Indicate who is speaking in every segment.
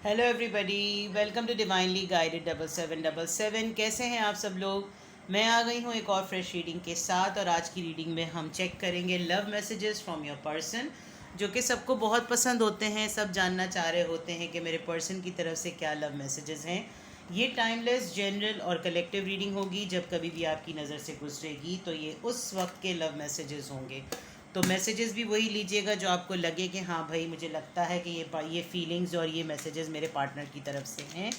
Speaker 1: Hello everybody, welcome to divinely guided 7777। कैसे हैं आप सब लोग। मैं आ गई हूँ एक और फ्रेश रीडिंग के साथ, और आज की रीडिंग में हम चेक करेंगे love messages from your person, जो कि सबको बहुत पसंद होते हैं। सब जानना चाह रहे होते हैं कि मेरे पर्सन की तरफ से क्या लव मैसेजेस हैं। ये टाइमलेस, जनरल और कलेक्टिव रीडिंग होगी। जब कभी भी आपकी नज़र से गुजरेगी तो ये उस वक्त के लव मैसेजेस होंगे। तो मैसेजेस भी वही लीजिएगा जो आपको लगे कि हाँ भाई, मुझे लगता है कि ये फीलिंग्स और ये मैसेजेस मेरे पार्टनर की तरफ से हैं।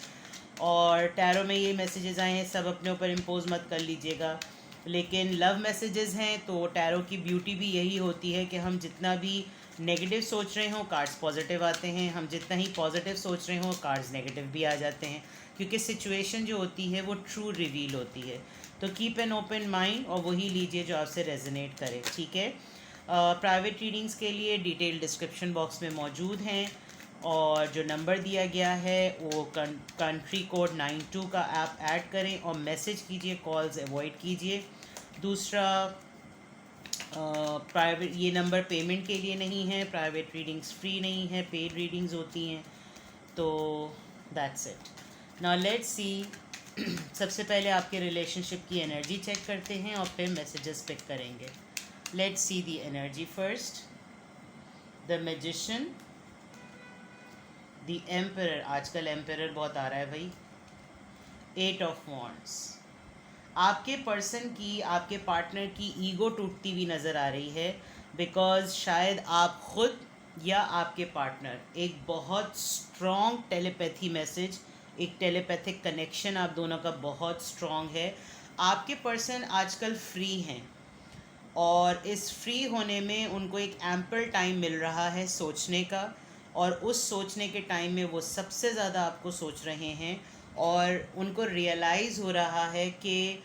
Speaker 1: और टैरो में ये मैसेजेस आए हैं, सब अपने ऊपर इम्पोज मत कर लीजिएगा। लेकिन लव मैसेजेस हैं तो टैरो की ब्यूटी भी यही होती है कि हम जितना भी नेगेटिव सोच रहे हों, कार्ड्स पॉजिटिव आते हैं। हम जितना ही पॉजिटिव सोच रहे हों, कार्ड्स नेगेटिव भी आ जाते हैं, क्योंकि सिचुएशन जो होती है वो ट्रू रिवील होती है। तो कीप एन ओपन माइंड और वही लीजिए जो आपसे रेजोनेट करे, ठीक है। प्राइवेट रीडिंग्स के लिए डिटेल डिस्क्रिप्शन बॉक्स में मौजूद हैं, और जो नंबर दिया गया है वो कंट्री कोड 92 का आप ऐड करें और मैसेज कीजिए, कॉल्स अवॉइड कीजिए। दूसरा, प्राइवेट ये नंबर पेमेंट के लिए नहीं है। प्राइवेट रीडिंग्स फ्री नहीं है, पेड रीडिंग्स होती हैं। तो दैट्स इट। नाउ लेट्स सी। सबसे पहले आपके रिलेशनशिप की एनर्जी चेक करते हैं और फिर मैसेजेस पिक करेंगे। Let's see the energy first. The magician, the emperor. आजकल एम्परर बहुत आ रहा है भाई। 8 ऑफ वॉन्ड्स। आपके पर्सन की, आपके पार्टनर की ईगो टूटती हुई नज़र आ रही है, बिकॉज शायद आप खुद या आपके पार्टनर एक बहुत स्ट्रॉन्ग टेलीपैथी मैसेज, एक टेलीपैथिक कनेक्शन आप दोनों का बहुत स्ट्रॉन्ग है। आपके पर्सन आजकल फ्री हैं, और इस फ्री होने में उनको एक एम्पल टाइम मिल रहा है सोचने का, और उस सोचने के टाइम में वो सबसे ज़्यादा आपको सोच रहे हैं, और उनको रियलाइज़ हो रहा है कि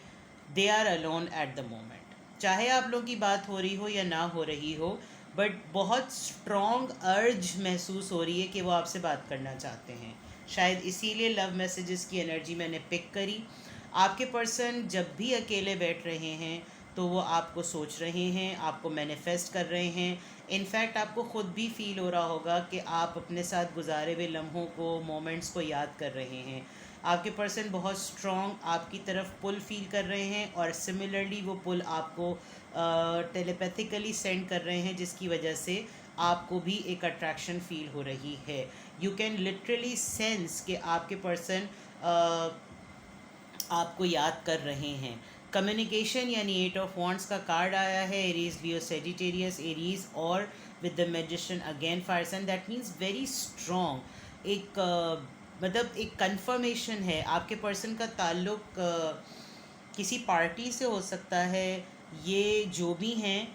Speaker 1: they are alone at the moment. चाहे आप लोगों की बात हो रही हो या ना हो रही हो, बट बहुत स्ट्रॉन्ग अर्ज महसूस हो रही है कि वो आपसे बात करना चाहते हैं। शायद इसीलिए लव मैसेजेस की एनर्जी मैंने पिक करी। आपके पर्सन जब भी अकेले बैठ रहे हैं तो वो आपको सोच रहे हैं, आपको मैनिफेस्ट कर रहे हैं। इनफैक्ट आपको ख़ुद भी फील हो रहा होगा कि आप अपने साथ गुजारे हुए लम्हों को, मोमेंट्स को याद कर रहे हैं। आपके पर्सन बहुत स्ट्रॉन्ग आपकी तरफ पुल फील कर रहे हैं, और सिमिलरली वो पुल आपको टेलीपैथिकली सेंड कर रहे हैं, जिसकी वजह से आपको भी एक अट्रैक्शन फील हो रही है। यू कैन लिटरली सेंस कि आपके पर्सन आपको याद कर रहे हैं। कम्युनिकेशन यानी 8 ऑफ वॉन्ड्स का कार्ड आया है, एरीज, लियो, सेजिटेरियस, एरीज और with the magician again fire sign. That means very strong एक मतलब एक कंफर्मेशन है। आपके पर्सन का ताल्लुक किसी पार्टी से हो सकता है। ये जो भी हैं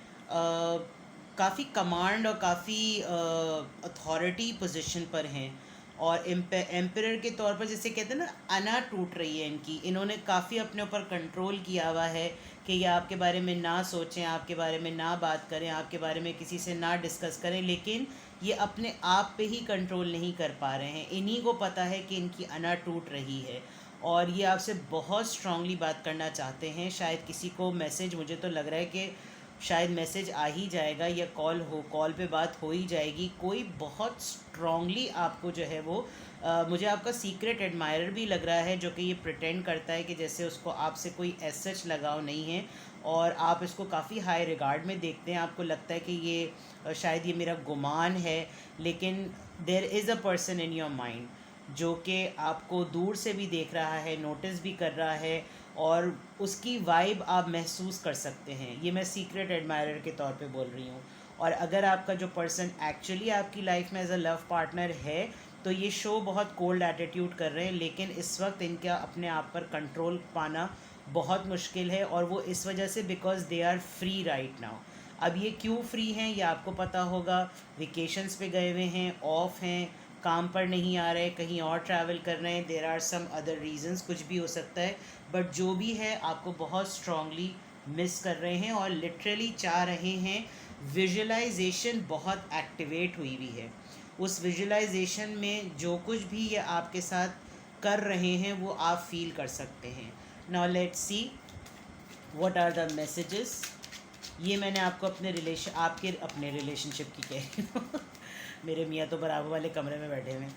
Speaker 1: काफ़ी कमांड और काफ़ी अथॉरिटी पोजीशन पर हैं, और एम्परर के तौर पर जैसे कहते हैं ना, अना टूट रही है इनकी। इन्होंने काफ़ी अपने ऊपर कंट्रोल किया हुआ है कि ये आपके बारे में ना सोचें, आपके बारे में ना बात करें, आपके बारे में किसी से ना डिस्कस करें। लेकिन ये अपने आप पे ही कंट्रोल नहीं कर पा रहे हैं। इन्हीं को पता है कि इनकी अना टूट रही है, और ये आपसे बहुत स्ट्रांगली बात करना चाहते हैं। शायद किसी को मैसेज, मुझे तो लग रहा है कि शायद मैसेज आ ही जाएगा, या कॉल पे बात हो ही जाएगी। कोई बहुत स्ट्रांगली आपको जो है वो मुझे आपका सीक्रेट एडमायरर भी लग रहा है, जो कि ये प्रिटेंड करता है कि जैसे उसको आपसे कोई एज सच लगाव नहीं है, और आप इसको काफ़ी हाई रिगार्ड में देखते हैं। आपको लगता है कि ये शायद ये मेरा गुमान है, लेकिन there is a person in your mind जो कि आपको दूर से भी देख रहा है, नोटिस भी कर रहा है, और उसकी वाइब आप महसूस कर सकते हैं। ये मैं सीक्रेट एडमायरर के तौर पे बोल रही हूँ। और अगर आपका जो पर्सन एक्चुअली आपकी लाइफ में एज अ लव पार्टनर है, तो ये शो बहुत कोल्ड एटीट्यूड कर रहे हैं, लेकिन इस वक्त इनका अपने आप पर कंट्रोल पाना बहुत मुश्किल है, और वो इस वजह से because they are free right now. अब ये क्यों फ्री हैं ये आपको पता होगा। वेकेशंस पे गए हुए हैं, ऑफ हैं, काम पर नहीं आ रहे, कहीं और ट्रैवल कर रहे हैं। There are some other reasons, कुछ भी हो सकता है, बट जो भी है आपको बहुत स्ट्रांगली मिस कर रहे हैं, और लिटरली चाह रहे हैं। विजुअलाइजेशन बहुत एक्टिवेट हुई हुई है। उस विजुअलाइजेशन में जो कुछ भी ये आपके साथ कर रहे हैं वो आप फील कर सकते हैं। Now let's see what are the messages. ये मैंने आपको अपने रिलेशनशिप की कह रही हूँ। मेरे मियाँ तो बराबर वाले कमरे में बैठे हुए हैं।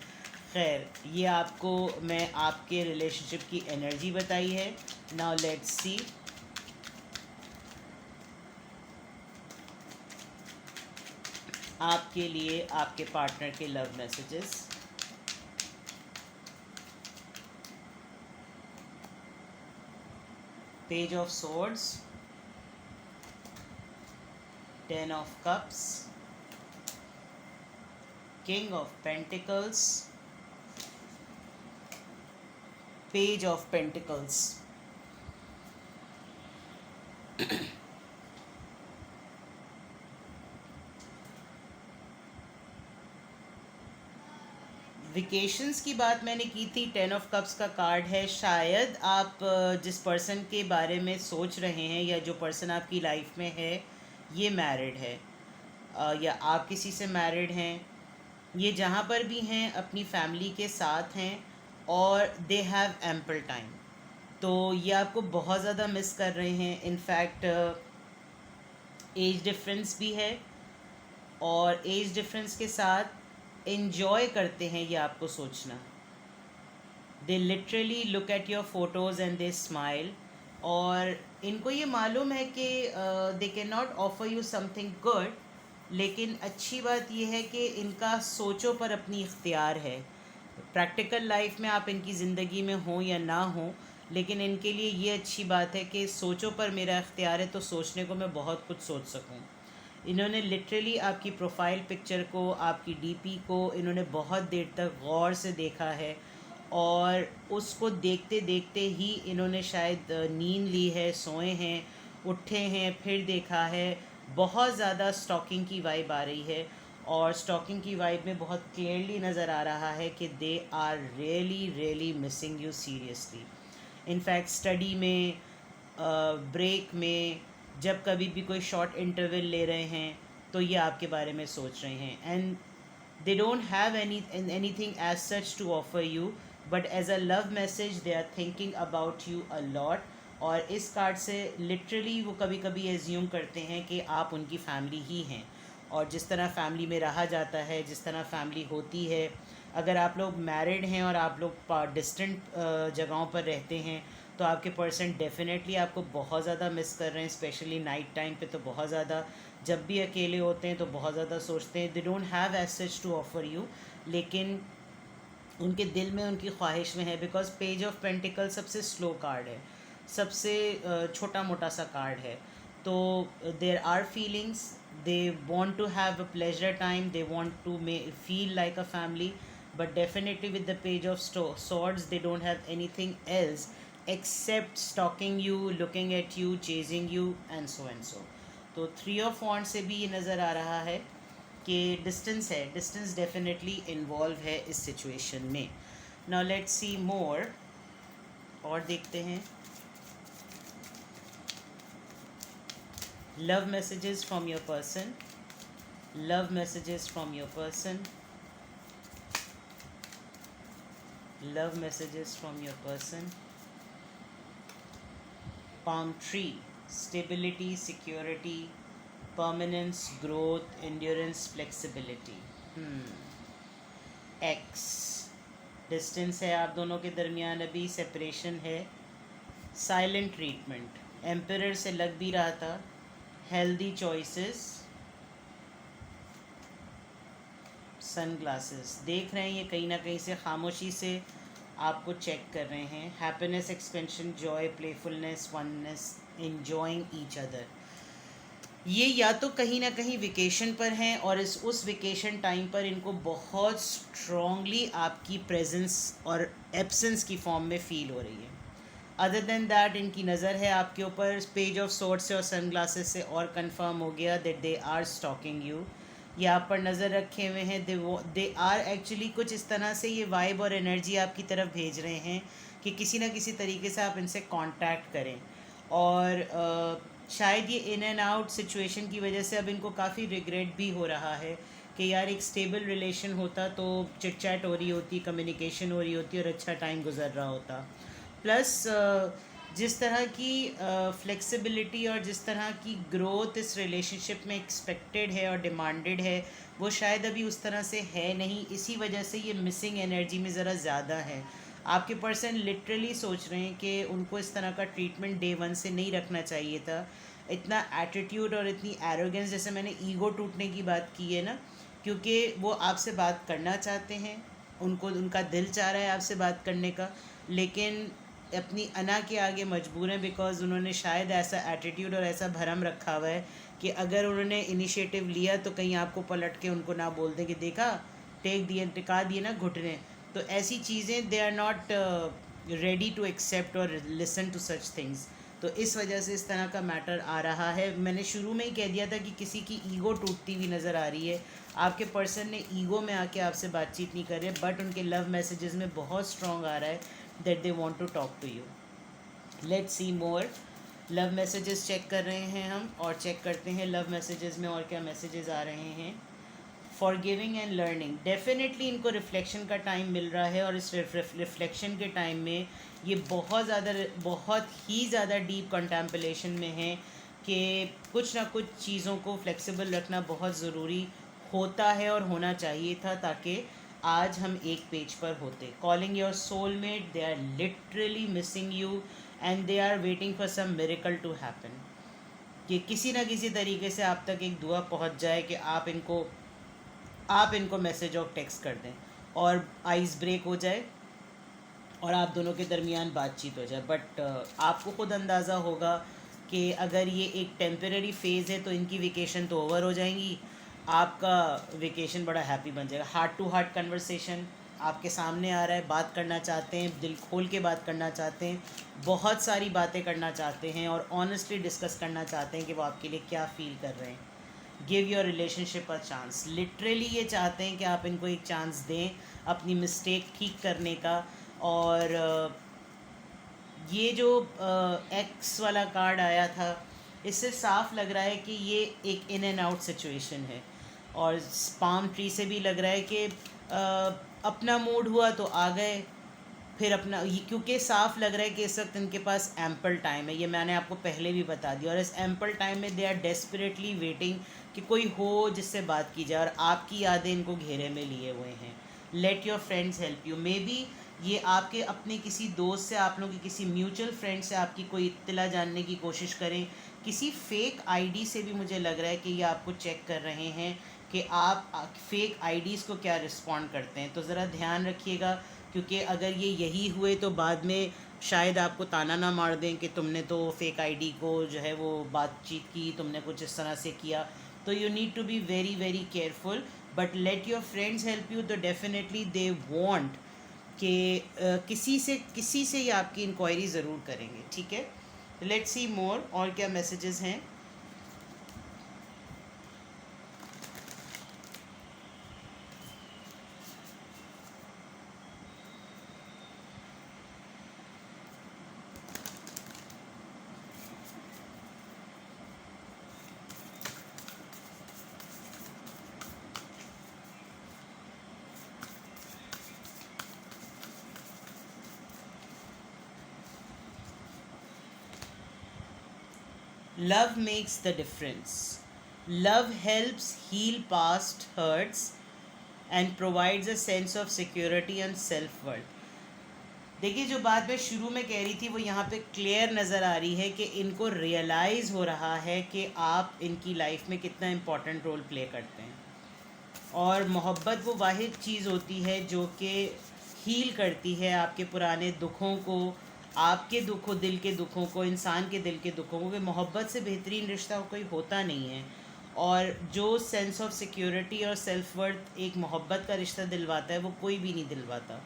Speaker 1: खैर, ये आपको मैं आपके रिलेशनशिप की एनर्जी बताई है. नाउ लेट्स सी. आपके लिए आपके पार्टनर के love messages. Page of swords, 10 of cups, king of pentacles, page of pentacles. Vacations की बात मैंने की थी. 10 ऑफ कप्स का कार्ड है. शायद आप जिस पर्सन के बारे में सोच रहे हैं या जो पर्सन आपकी लाइफ में है ये मैरिड है, या आप किसी से मैरिड हैं. ये जहाँ पर भी हैं अपनी फैमिली के साथ हैं और दे हैव एम्पल टाइम. तो ये आपको बहुत ज़्यादा मिस कर रहे हैं. इनफैक्ट एज डिफरेंस भी है और एज डिफरेंस के साथ एंजॉय करते हैं ये आपको सोचना. They literally look at your photos and they smile. और इनको ये मालूम है कि they can not offer you something good, लेकिन अच्छी बात यह है कि इनका सोचों पर अपनी इख्तियार है. प्रैक्टिकल लाइफ में आप इनकी ज़िंदगी में हो या ना हो, लेकिन इनके लिए ये अच्छी बात है कि सोचों पर मेरा इख्तियार है, तो सोचने को मैं बहुत कुछ सोच सकूं. इन्होंने लिटरली आपकी प्रोफाइल पिक्चर को, आपकी डीपी को इन्होंने बहुत देर तक गौर से देखा है और उसको देखते देखते ही इन्होंने शायद नींद ली है, सोए हैं, उठे हैं, फिर देखा है. बहुत ज़्यादा स्टॉकिंग की वाइब आ रही है और स्टॉकिंग की वाइब में बहुत क्लियरली नज़र आ रहा है कि they are really really missing you seriously. In fact study में, ब्रेक में, जब कभी भी कोई शॉर्ट इंटरवल ले रहे हैं तो ये आपके बारे में सोच रहे हैं. And they don't have anything as such to offer you, but as a love message they are thinking about you a lot. और इस कार्ड से लिटरली वो कभी कभी एज्यूम करते हैं कि आप उनकी फैमिली ही हैं. और जिस तरह फैमिली में रहा जाता है, जिस तरह फैमिली होती है, अगर आप लोग मैरिड हैं और आप लोग डिस्टेंट जगहों पर रहते हैं तो आपके पर्सन डेफिनेटली आपको बहुत ज़्यादा मिस कर रहे हैं. स्पेशली नाइट टाइम पे तो बहुत ज़्यादा. जब भी अकेले होते हैं तो बहुत ज़्यादा सोचते हैं. They don't have as such to offer you, लेकिन उनके दिल में, उनकी ख्वाहिश में है. बिकॉज पेज ऑफ पेंटिकल सबसे स्लो कार्ड है, सबसे छोटा मोटा सा कार्ड है. तो there are feelings, they want to have a pleasure time, they want to feel like a family, but definitely with the page of swords they don't have anything else except stalking you, looking at you, chasing you and so and so. तो 3 of wands से भी ये नज़र आ रहा है कि distance है, distance definitely involve है इस सिचुएशन में. नाउ लेट्स सी मोर, और देखते हैं. Love messages from your person, love messages from your person, love messages from your person. Palm tree, stability, security, permanence, growth, endurance, flexibility. X, distance है आप दोनों के दरमियान, अभी सेपरेशन है. साइलेंट ट्रीटमेंट, एम्परर से लग भी रहा था. Healthy choices, sun glasses. देख रहे हैं ये कहीं ना कहीं से खामोशी से आपको चेक कर रहे हैं. Happiness, expansion, Joy, playfulness, oneness, enjoying each other. ये या तो कहीं ना कहीं वेकेशन पर हैं और उस वेकेशन टाइम पर इनको बहुत स्ट्रॉन्गली आपकी प्रेजेंस और एब्सेंस की फॉर्म में फ़ील हो रही है. अदर देन दैट इनकी नज़र है आपके ऊपर. पेज ऑफ सोर्ड से और सन ग्लासेस से और कंफर्म हो गया that they are stalking you. ये आप पर नज़र रखे हुए हैं. दे आर एक्चुअली कुछ इस तरह से ये वाइब और एनर्जी आपकी तरफ भेज रहे हैं कि किसी ना किसी तरीके से आप इनसे कांटेक्ट करें. और शायद ये इन एंड आउट सिचुएशन की वजह से अब इनको काफ़ी रिग्रेट भी हो रहा है कि यार एक स्टेबल रिलेशन होता तो चिट चैट हो रही होती, कम्युनिकेशन हो रही होती और अच्छा टाइम गुजर रहा होता. प्लस जिस तरह की फ्लेक्सिबिलिटी और जिस तरह की ग्रोथ इस रिलेशनशिप में एक्सपेक्टेड है और डिमांडेड है, वो शायद अभी उस तरह से है नहीं। इसी वजह से ये मिसिंग एनर्जी में ज़रा ज़्यादा है। आपके पर्सन लिटरली सोच रहे हैं कि उनको इस तरह का ट्रीटमेंट डे वन से नहीं रखना चाहिए था। इतना एटीट्यूड और इतनी एरोगेंस, जैसे मैंने ईगो टूटने की बात की है ना, क्योंकि वो आपसे बात करना चाहते हैं, उनको उनका दिल चाह रहा है आपसे बात करने का, लेकिन अपनी अना के आगे मजबूर हैं, बिकॉज़ उन्होंने शायद ऐसा एटीट्यूड और ऐसा भरम रखा हुआ है कि अगर उन्होंने इनिशिएटिव लिया तो कहीं आपको पलट के उनको ना बोल दें कि देखा, टिका दिए ना घुटने। तो ऐसी चीज़ें they are not ready to accept और लिसन टू सच थिंग्स। तो इस वजह से इस तरह का मैटर आ रहा है। मैंने शुरू में ही कह दिया था कि किसी की ईगो टूटती हुई नज़र आ रही है। आपके पर्सन ने ईगो में आके आपसे बातचीत नहीं कर रहे, बट उनके लव मैसेजेस में बहुत स्ट्रॉन्ग आ रहा है that they want to talk to you. Let's see more. Love messages check कर रहे हैं हम, और चेक करते हैं लव मैसेजेस में और क्या मैसेजेस आ रहे हैं। फॉरगिविंग एंड लर्निंग, डेफिनेटली इनको रिफ्लेक्शन का टाइम मिल रहा है, और इस रिफ्लेक्शन के टाइम में ये बहुत ही ज़्यादा डीप कंटेम्पलेशन में है कि कुछ ना कुछ चीज़ों को फ्लेक्सिबल रखना बहुत ज़रूरी होता है और होना चाहिए था, ताकि आज हम एक पेज पर होते। Calling your soulmate, they are literally missing you and they are waiting for some miracle to happen, कि किसी ना किसी तरीके से आप तक एक दुआ पहुंच जाए कि आप इनको मैसेज और टेक्स्ट कर दें और आइस ब्रेक हो जाए और आप दोनों के दरमियान बातचीत हो जाए। बट आपको खुद अंदाज़ा होगा कि अगर ये एक टेम्परेरी फ़ेज़ है तो इनकी वेकेशन तो ओवर हो जाएंगी, आपका वेकेशन बड़ा हैप्पी बन जाएगा। हार्ट टू हार्ट कन्वर्सेशन आपके सामने आ रहा है, बात करना चाहते हैं, दिल खोल के बात करना चाहते हैं, बहुत सारी बातें करना चाहते हैं और ऑनेस्टली डिस्कस करना चाहते हैं कि वो आपके लिए क्या फ़ील कर रहे हैं। Give your relationship a chance, literally ये चाहते हैं कि आप इनको एक चांस दें अपनी मिस्टेक ठीक करने का। और ये जो एक्स वाला कार्ड आया था, इससे साफ लग रहा है कि ये एक इन एंड आउट सिचुएशन है, और पाम ट्री से भी लग रहा है कि अपना मूड हुआ तो आ गए, फिर अपना ये, क्योंकि साफ लग रहा है कि इस वक्त इनके पास एम्पल टाइम है, ये मैंने आपको पहले भी बता दिया, और इस एम्पल टाइम में दे आर डेस्परेटली वेटिंग कि कोई हो जिससे बात की जाए, और आपकी यादें इनको घेरे में लिए हुए हैं। Late your friends help you, may be ये आपके अपने किसी दोस्त से, आप लोगों की किसी म्यूचुअल फ्रेंड से आपकी कोई इत्तला जानने की कोशिश करें। किसी फेक आईडी से भी मुझे लग रहा है कि ये आपको चेक कर रहे हैं कि आप फेक आईडीज़ को क्या रिस्पॉन्ड करते हैं। तो ज़रा ध्यान रखिएगा, क्योंकि अगर ये यही हुए तो बाद में शायद आपको ताना ना मार दें कि तुमने तो फेक आईडी को जो है वो बातचीत की, तुमने कुछ इस तरह से किया। तो you need to be very very careful, but let your friends help you. तो डेफिनेटली दे वांट कि किसी से ये आपकी इंक्वायरी ज़रूर करेंगे, ठीक है। लेट्स सी मोर, और क्या मैसेजेस हैं। Love makes the difference. Love helps heal past hurts and provides a sense of security and self-worth. देखिए, जो बात मैं शुरू में कह रही थी वो यहाँ पे क्लियर नज़र आ रही है कि इनको रियलाइज़ हो रहा है कि आप इनकी लाइफ में कितना इम्पोर्टेंट रोल प्ले करते हैं, और मोहब्बत वो वाहिद चीज़ होती है जो कि हील करती है आपके पुराने दुखों को, आपके दुखों, दिल के दुखों को, इंसान के दिल के दुखों को। कि मोहब्बत से बेहतरीन रिश्ता कोई होता नहीं है, और जो सेंस ऑफ सिक्योरिटी और सेल्फ वर्थ एक मोहब्बत का रिश्ता दिलवाता है वो कोई भी नहीं दिलवाता।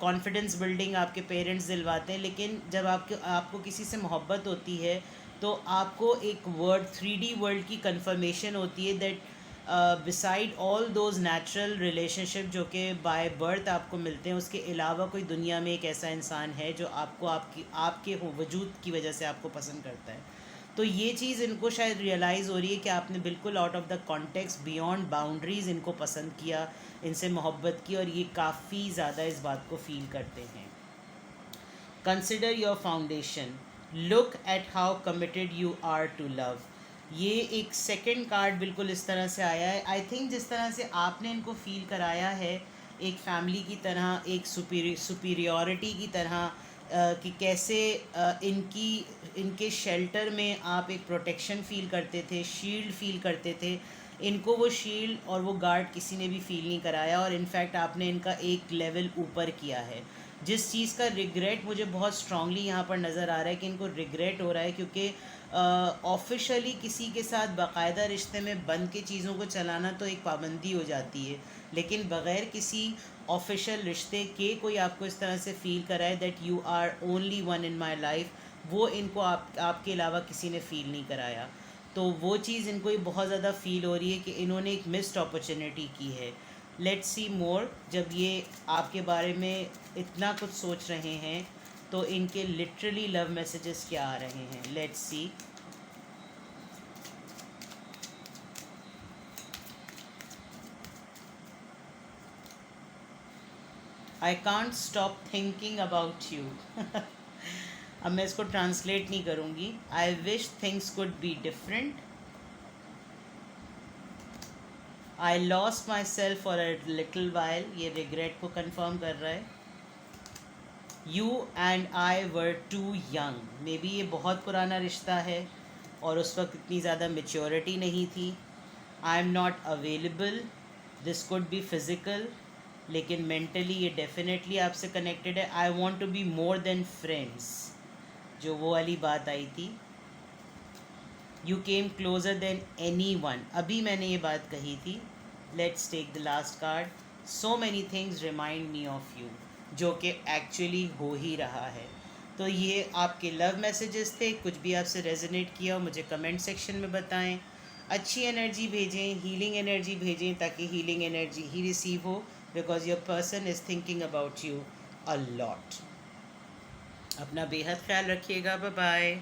Speaker 1: कॉन्फिडेंस बिल्डिंग आपके पेरेंट्स दिलवाते हैं, लेकिन जब आपको किसी से मोहब्बत होती है तो आपको एक वर्ड, 3D वर्ल्ड की कंफर्मेशन होती है that beside all those natural relationship जो कि बाय बर्थ आपको मिलते हैं, उसके अलावा कोई दुनिया में एक ऐसा इंसान है जो आपको आपके वजूद की वजह से आपको पसंद करता है। तो ये चीज़ इनको शायद रियलाइज़ हो रही है कि आपने बिल्कुल out of the context, beyond boundaries इनको पसंद किया, इनसे मोहब्बत की, और ये काफ़ी ज़्यादा इस बात को फ़ील करते हैं। Consider your foundation, look at how committed you are to love. ये एक सेकंड कार्ड बिल्कुल इस तरह से आया है। आई थिंक जिस तरह से आपने इनको फील कराया है एक फैमिली की तरह, एक सुपीरियॉरिटी की तरह, कि कैसे इनके शेल्टर में आप एक प्रोटेक्शन फ़ील करते थे, शील्ड फील करते थे। इनको वो शील्ड और वो गार्ड किसी ने भी फील नहीं कराया, और इनफैक्ट आपने इनका एक लेवल ऊपर किया है। जिस चीज़ का रिग्रेट मुझे बहुत स्ट्रांगली यहाँ पर नज़र आ रहा है कि इनको रिग्रेट हो रहा है, क्योंकि ऑफिशियली किसी के साथ बाकायदा रिश्ते में बंद के चीज़ों को चलाना तो एक पाबंदी हो जाती है, लेकिन बग़ैर किसी ऑफिशियल रिश्ते के कोई आपको इस तरह से फ़ील कराए that you are only one in my life, वो इनको आपके अलावा किसी ने फ़ील नहीं कराया। तो वो चीज़ इनको ये बहुत ज़्यादा फ़ील हो रही है कि इन्होंने एक मिस्ड अपॉर्चुनिटी की है। लेट्स सी मोर। जब ये आपके बारे में इतना कुछ सोच रहे हैं तो इनके लिटरली लव मैसेजेस क्या आ रहे हैं, let's see. I can't stop thinking about you. अब मैं इसको ट्रांसलेट नहीं करूँगी। I wish things could be different. I lost myself for a little while, ये रिग्रेट को कंफर्म कर रहा है। You and I were too young, maybe ये बहुत पुराना रिश्ता है और उस वक्त इतनी ज़्यादा मेच्योरिटी नहीं थी। I am not available, this could be physical, लेकिन मेंटली ये डेफिनेटली आपसे कनेक्टेड है। I want to be more than friends, जो वो वाली बात आई थी। You came closer than anyone, अभी मैंने ये बात कही थी। Let's take the last card. So many things remind me of you, जो कि एक्चुअली हो ही रहा है। तो ये आपके लव मैसेजेस थे। कुछ भी आपसे रेजोनेट किया हो मुझे कमेंट सेक्शन में बताएं। अच्छी एनर्जी भेजें, हीलिंग एनर्जी भेजें, ताकि हीलिंग एनर्जी ही रिसीव हो, because your person is thinking about you a lot. अपना बेहद ख्याल रखिएगा। Bye bye.